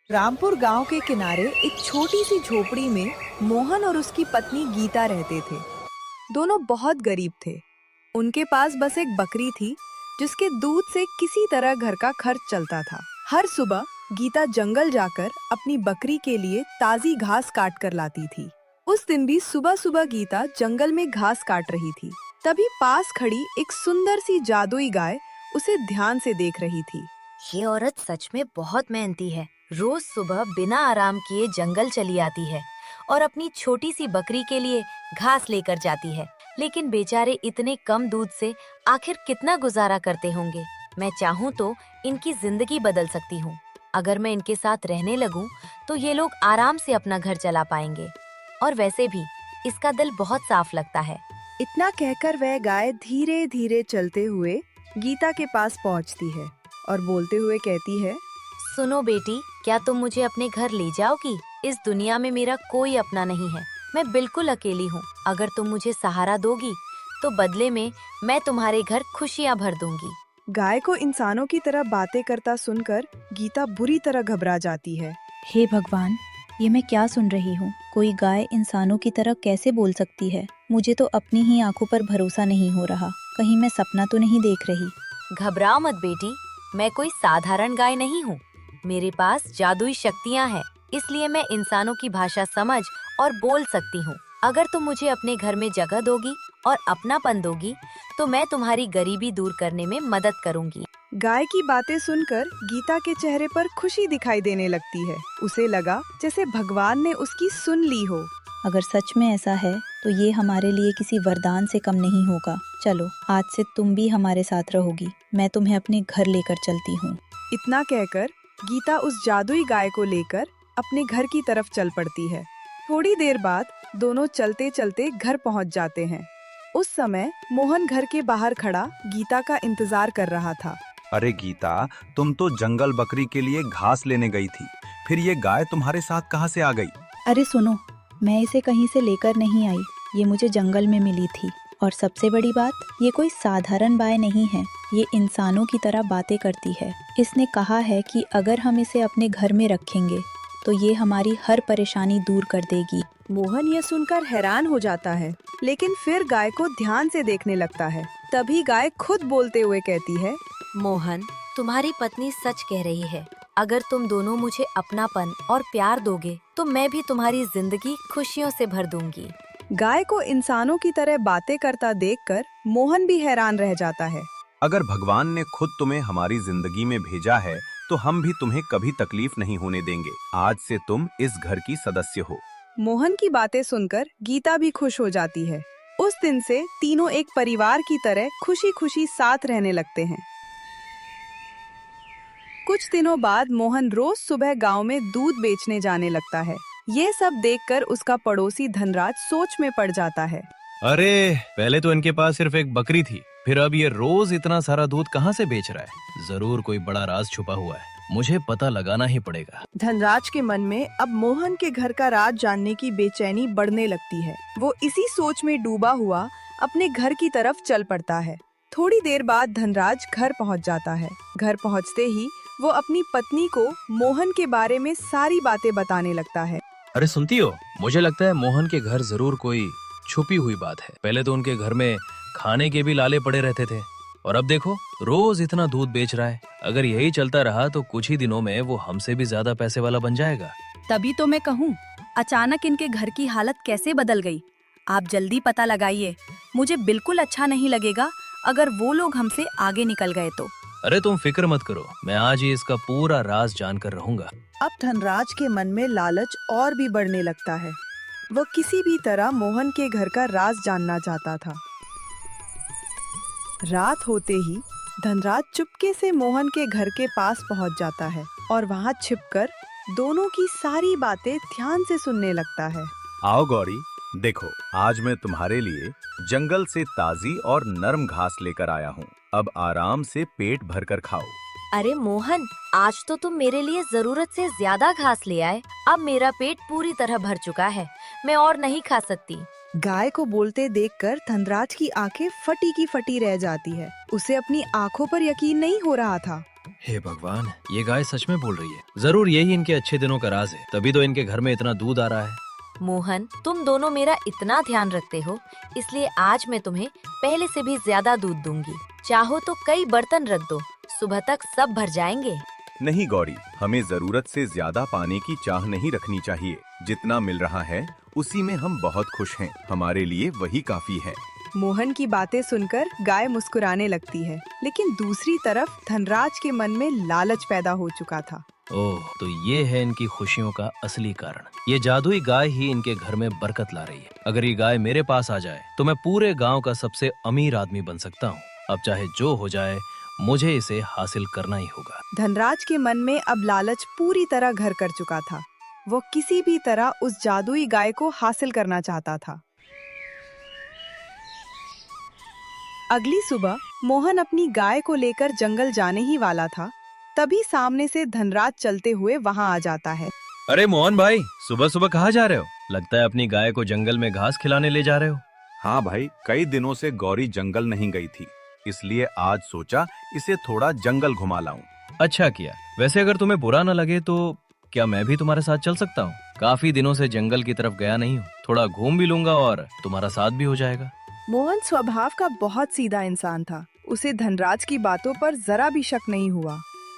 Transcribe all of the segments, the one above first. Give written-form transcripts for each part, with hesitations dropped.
रामपुर गांव के किनारे एक छोटी सी झोपड़ी में मोहन और उसकी पत्नी गीता रहते थे। दोनों बहुत गरीब थे। उनके पास बस एक बकरी थी जिसके दूध से किसी तरह घर का खर्च चलता था। हर सुबह गीता जंगल जाकर अपनी बकरी के लिए ताजी घास काट कर लाती थी। उस दिन भी सुबह सुबह गीता जंगल में घास काट रही थी। तभी पास खड़ी एक सुंदर सी जादुई गाय उसे ध्यान से देख रही थी। ये औरत सच में बहुत मेहनती है। रोज सुबह बिना आराम किए जंगल चली आती है और अपनी छोटी सी बकरी के लिए घास लेकर जाती है। लेकिन बेचारे इतने कम दूध से आखिर कितना गुजारा करते होंगे। मैं चाहूँ तो इनकी जिंदगी बदल सकती हूँ। अगर मैं इनके साथ रहने लगूं तो ये लोग आराम से अपना घर चला पाएंगे। और वैसे भी इसका दिल बहुत साफ लगता है। इतना कहकर वह गाय धीरे धीरे चलते हुए गीता के पास पहुंचती है और बोलते हुए कहती है, सुनो बेटी, क्या तुम मुझे अपने घर ले जाओगी? इस दुनिया में मेरा कोई अपना नहीं है। मैं बिल्कुल अकेली हूँ। अगर तुम मुझे सहारा दोगी तो बदले में मैं तुम्हारे घर खुशियाँ भर दूंगी। गाय को इंसानों की तरह बातें करता सुनकर गीता बुरी तरह घबरा जाती है। हे भगवान, ये मैं क्या सुन रही हूँ? कोई गाय इंसानों की तरह कैसे बोल सकती है? मुझे तो अपनी ही आंखों पर भरोसा नहीं हो रहा। कहीं मैं सपना तो नहीं देख रही? घबराओ मत बेटी, मैं कोई साधारण गाय नहीं हूँ। मेरे पास जादुई शक्तियाँ हैं, इसलिए मैं इंसानों की भाषा समझ और बोल सकती हूँ। अगर तुम मुझे अपने घर में जगह दोगी और अपनापन दोगी तो मैं तुम्हारी गरीबी दूर करने में मदद करूँगी। गाय की बातें सुनकर गीता के चेहरे पर खुशी दिखाई देने लगती है। उसे लगा जैसे भगवान ने उसकी सुन ली हो। अगर सच में ऐसा है तो ये हमारे लिए किसी वरदान से कम नहीं होगा। चलो, आज से तुम भी हमारे साथ रहोगी। मैं तुम्हें अपने घर लेकर चलती हूँ। इतना कहकर गीता उस जादुई गाय को लेकर अपने घर की तरफ चल पड़ती है। थोड़ी देर बाद दोनों चलते चलते घर पहुंच जाते हैं। उस समय मोहन घर के बाहर खड़ा गीता का इंतजार कर रहा था। अरे गीता, तुम तो जंगल बकरी के लिए घास लेने गई थी, फिर ये गाय तुम्हारे साथ कहाँ से आ गई? अरे सुनो, मैं इसे कहीं से लेकर नहीं आई। ये मुझे जंगल में मिली थी। और सबसे बड़ी बात, ये कोई साधारण गाय नहीं है। ये इंसानों की तरह बातें करती है। इसने कहा है कि अगर हम इसे अपने घर में रखेंगे तो ये हमारी हर परेशानी दूर कर देगी। मोहन ये सुनकर हैरान हो जाता है, लेकिन फिर गाय को ध्यान से देखने लगता है। तभी गाय खुद बोलते हुए कहती है, मोहन, तुम्हारी पत्नी सच कह रही है। अगर तुम दोनों मुझे अपनापन और प्यार दोगे तो मैं भी तुम्हारी जिंदगी खुशियों से भर दूंगी। गाय को इंसानों की तरह बातें करता देखकर मोहन भी हैरान रह जाता है। अगर भगवान ने खुद तुम्हें हमारी जिंदगी में भेजा है तो हम भी तुम्हें कभी तकलीफ नहीं होने देंगे। आज से तुम इस घर की सदस्य हो। मोहन की बातें सुनकर गीता भी खुश हो जाती है। उस दिन से तीनों एक परिवार की तरह खुशी खुशी साथ रहने लगते हैं। कुछ दिनों बाद मोहन रोज सुबह गांव में दूध बेचने जाने लगता है। ये सब देखकर उसका पड़ोसी धनराज सोच में पड़ जाता है। अरे, पहले तो इनके पास सिर्फ एक बकरी थी, फिर अब ये रोज इतना सारा दूध कहाँ से बेच रहा है? जरूर कोई बड़ा राज छुपा हुआ है। मुझे पता लगाना ही पड़ेगा। धनराज के मन में अब मोहन के घर का राज जानने की बेचैनी बढ़ने लगती है। वो इसी सोच में डूबा हुआ अपने घर की तरफ चल पड़ता है। थोड़ी देर बाद धनराज घर पहुंच जाता है। घर पहुंचते ही वो अपनी पत्नी को मोहन के बारे में सारी बातें बताने लगता है। अरे सुनती हो, मुझे लगता है मोहन के घर जरूर कोई छुपी हुई बात है। पहले तो उनके घर में खाने के भी लाले पड़े रहते थे और अब देखो रोज इतना दूध बेच रहा है। अगर यही चलता रहा तो कुछ ही दिनों में वो हमसे भी ज्यादा पैसे वाला बन जाएगा। तभी तो मैं कहूँ, अचानक इनके घर की हालत कैसे बदल गई। आप जल्दी पता लगाइए। मुझे बिल्कुल अच्छा नहीं लगेगा अगर वो लोग हमसे आगे निकल गए तो। अरे तुम फिक्र मत करो, मैं आज ही इसका पूरा राज जानकर रहूंगा। अब धनराज के मन में लालच और भी बढ़ने लगता है। वह किसी भी तरह मोहन के घर का राज जानना चाहता था। रात होते ही धनराज चुपके से मोहन के घर के पास पहुंच जाता है और वहां छिपकर दोनों की सारी बातें ध्यान से सुनने लगता है। आओ गौरी, देखो आज मैं तुम्हारे लिए जंगल से ताजी और नरम घास लेकर आया हूँ। अब आराम से पेट भरकर खाओ। अरे मोहन, आज तो तुम मेरे लिए जरूरत से ज्यादा घास ले आए। अब मेरा पेट पूरी तरह भर चुका है, मैं और नहीं खा सकती। गाय को बोलते देखकर धनराज की आंखें फटी की फटी रह जाती है। उसे अपनी आंखों पर यकीन नहीं हो रहा था। हे भगवान, ये गाय सच में बोल रही है। जरूर यही इनके अच्छे दिनों का राज है, तभी तो इनके घर में इतना दूध आ रहा है। मोहन, तुम दोनों मेरा इतना ध्यान रखते हो, इसलिए आज मैं तुम्हें पहले से भी ज्यादा दूध दूंगी। चाहो तो कई बर्तन रख दो, सुबह तक सब भर जाएंगे। नहीं गौरी, हमें जरूरत से ज्यादा पाने की चाह नहीं रखनी चाहिए। जितना मिल रहा है उसी में हम बहुत खुश हैं। हमारे लिए वही काफी है। मोहन की बातें सुनकर गाय मुस्कुराने लगती है, लेकिन दूसरी तरफ धनराज के मन में लालच पैदा हो चुका था। ओह, तो ये है इनकी खुशियों का असली कारण। ये जादुई गाय ही इनके घर में बरकत ला रही है। अगर ये गाय मेरे पास आ जाए तो मैं पूरे गांव का सबसे अमीर आदमी बन सकता हूँ। अब चाहे जो हो जाए, मुझे इसे हासिल करना ही होगा। धनराज के मन में अब लालच पूरी तरह घर कर चुका था। वो किसी भी तरह उस जादुई गाय को हासिल करना चाहता था। अगली सुबह मोहन अपनी गाय को लेकर जंगल जाने ही वाला था, तभी सामने से धनराज चलते हुए वहां आ जाता है। अरे मोहन भाई, सुबह सुबह कहाँ जा रहे हो? लगता है अपनी गाय को जंगल में घास खिलाने ले जा रहे हो। हाँ भाई, कई दिनों से गौरी जंगल नहीं गई थी, इसलिए आज सोचा इसे थोड़ा जंगल घुमा लाऊं। अच्छा किया। वैसे अगर तुम्हें बुरा न लगे तो क्या मैं भी तुम्हारे साथ चल सकता हूँ? काफी दिनों से जंगल की तरफ गया नहीं हूँ, थोड़ा घूम भी लूंगा और तुम्हारा साथ भी हो जाएगा। मोहन स्वभाव का बहुत सीधा इंसान था। उसे धनराज की बातों पर जरा भी शक नहीं हुआ।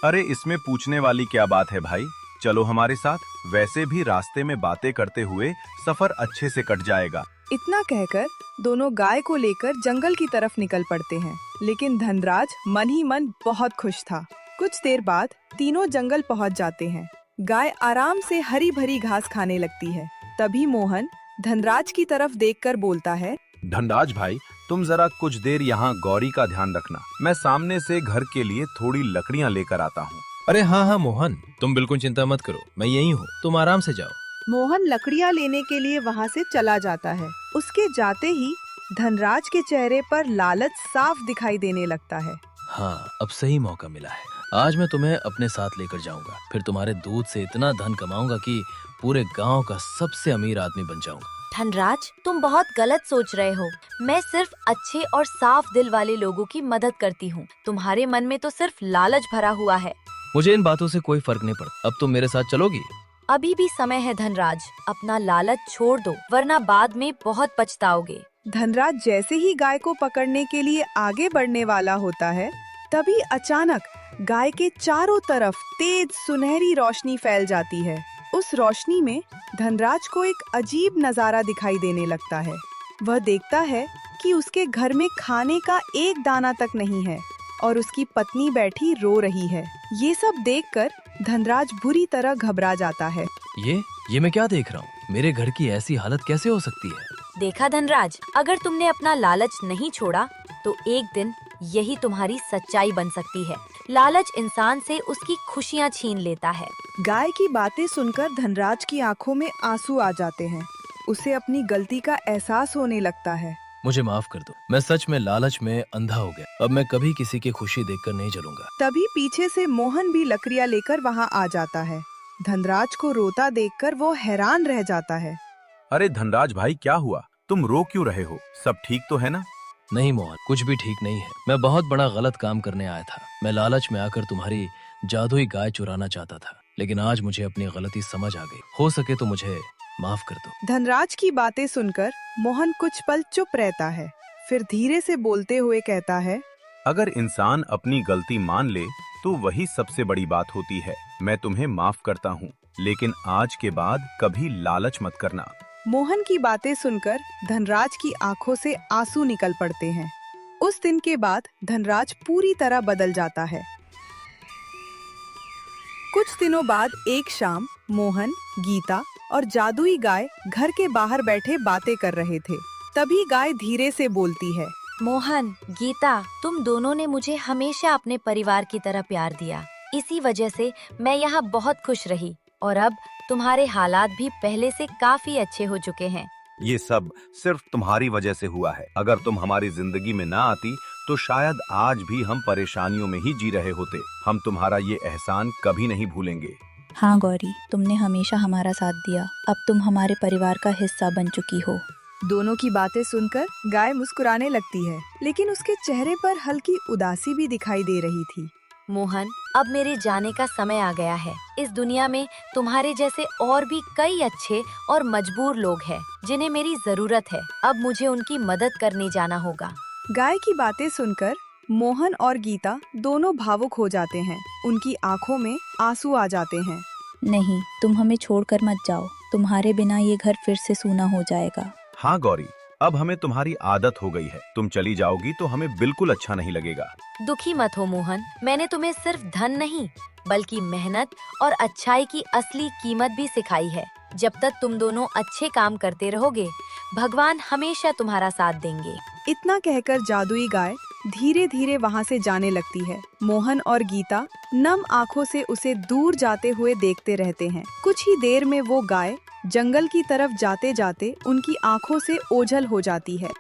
अरे इसमें पूछने वाली क्या बात है भाई, चलो हमारे साथ। वैसे भी रास्ते में बातें करते हुए सफर अच्छे से कट जाएगा। इतना कहकर दोनों गाय को लेकर जंगल की तरफ निकल पड़ते हैं, लेकिन धनराज मन ही मन बहुत खुश था। कुछ देर बाद तीनों जंगल पहुंच जाते हैं। गाय आराम से हरी भरी घास खाने लगती है। तभी मोहन धनराज की तरफ देखकर बोलता है, धनराज भाई, तुम जरा कुछ देर यहाँ गौरी का ध्यान रखना। मैं सामने से घर के लिए थोड़ी लकड़ियाँ लेकर आता हूँ। अरे हाँ हाँ मोहन, तुम बिल्कुल चिंता मत करो, मैं यही हूँ, तुम आराम से जाओ। मोहन लकड़ियाँ लेने के लिए वहाँ से चला जाता है। उसके जाते ही धनराज के चेहरे पर लालच साफ दिखाई देने लगता है। हाँ, अब सही मौका मिला है। आज मैं तुम्हें अपने साथ लेकर जाऊंगा, फिर तुम्हारे दूध से इतना धन कमाऊंगा कि पूरे गांव का सबसे अमीर आदमी बन जाऊंगा। धनराज, तुम बहुत गलत सोच रहे हो। मैं सिर्फ अच्छे और साफ दिल वाले लोगों की मदद करती हूँ। तुम्हारे मन में तो सिर्फ लालच भरा हुआ है। मुझे इन बातों से कोई फर्क नहीं पड़ता। अब तुम मेरे साथ चलोगी? अभी भी समय है धनराज, अपना लालच छोड़ दो, वरना बाद में बहुत पछताओगे। धनराज जैसे ही गाय को पकड़ने के लिए आगे बढ़ने वाला होता है, तभी अचानक गाय के चारों तरफ तेज सुनहरी रोशनी फैल जाती है। उस रोशनी में धनराज को एक अजीब नजारा दिखाई देने लगता है। वह देखता है कि उसके घर में खाने का एक दाना तक नहीं है और उसकी पत्नी बैठी रो रही है। ये सब देखकर धनराज बुरी तरह घबरा जाता है। ये मैं क्या देख रहा हूँ? मेरे घर की ऐसी हालत कैसे हो सकती है? देखा धनराज, अगर तुमने अपना लालच नहीं छोड़ा तो एक दिन यही तुम्हारी सच्चाई बन सकती है। लालच इंसान से उसकी खुशियाँ छीन लेता है। गाय की बातें सुनकर धनराज की आंखों में आंसू आ जाते हैं। उसे अपनी गलती का एहसास होने लगता है। मुझे माफ कर दो, मैं सच में लालच में अंधा हो गया। अब मैं कभी किसी की खुशी देखकर नहीं जलूंगा। तभी पीछे से मोहन भी लकड़ियाँ लेकर वहाँ आ जाता है। धनराज को रोता देखकर वो हैरान रह जाता है। अरे धनराज भाई, क्या हुआ? तुम रो क्यों रहे हो? सब ठीक तो है ना? नहीं मोहन, कुछ भी ठीक नहीं है। मैं बहुत बड़ा गलत काम करने आया था। मैं लालच में आकर तुम्हारी जादुई गाय चुराना चाहता था, लेकिन आज मुझे अपनी गलती समझ आ गई। हो सके तो मुझे माफ कर दो। धनराज की बातें सुनकर मोहन कुछ पल चुप रहता है, फिर धीरे से बोलते हुए कहता है, अगर इंसान अपनी गलती मान ले तो वही सबसे बड़ी बात होती है। मैं तुम्हें माफ करता हूँ, लेकिन आज के बाद कभी लालच मत करना। मोहन की बातें सुनकर धनराज की आंखों से आंसू निकल पड़ते हैं। उस दिन के बाद धनराज पूरी तरह बदल जाता है। कुछ दिनों बाद एक शाम मोहन, गीता और जादुई गाय घर के बाहर बैठे बातें कर रहे थे। तभी गाय धीरे से बोलती है, मोहन, गीता, तुम दोनों ने मुझे हमेशा अपने परिवार की तरह प्यार दिया। इसी वजह से मैं यहाँ बहुत खुश रही और अब तुम्हारे हालात भी पहले से काफी अच्छे हो चुके हैं। ये सब सिर्फ तुम्हारी वजह से हुआ है। अगर तुम हमारी जिंदगी में ना आती तो शायद आज भी हम परेशानियों में ही जी रहे होते। हम तुम्हारा ये एहसान कभी नहीं भूलेंगे। हाँ गौरी, तुमने हमेशा हमारा साथ दिया। अब तुम हमारे परिवार का हिस्सा बन चुकी हो। दोनों की बातें सुनकर गाय मुस्कुराने लगती है, लेकिन उसके चेहरे पर हल्की उदासी भी दिखाई दे रही थी। मोहन, अब मेरे जाने का समय आ गया है। इस दुनिया में तुम्हारे जैसे और भी कई अच्छे और मजबूर लोग हैं जिन्हें मेरी जरूरत है। अब मुझे उनकी मदद करने जाना होगा। गाय की बातें सुनकर मोहन और गीता दोनों भावुक हो जाते हैं। उनकी आंखों में आंसू आ जाते हैं। नहीं, तुम हमें छोड़कर मत जाओ। तुम्हारे बिना ये घर फिर से सूना हो जाएगा। हाँ गौरी, अब हमें तुम्हारी आदत हो गई है। तुम चली जाओगी तो हमें बिल्कुल अच्छा नहीं लगेगा। दुखी मत हो मोहन, मैंने तुम्हें सिर्फ धन नहीं बल्कि मेहनत और अच्छाई की असली कीमत भी सिखाई है। जब तक तुम दोनों अच्छे काम करते रहोगे, भगवान हमेशा तुम्हारा साथ देंगे। इतना कहकर जादुई गाय धीरे धीरे वहाँ से जाने लगती है। मोहन और गीता नम आंखों से उसे दूर जाते हुए देखते रहते हैं। कुछ ही देर में वो गाय जंगल की तरफ जाते जाते उनकी आंखों से ओझल हो जाती है।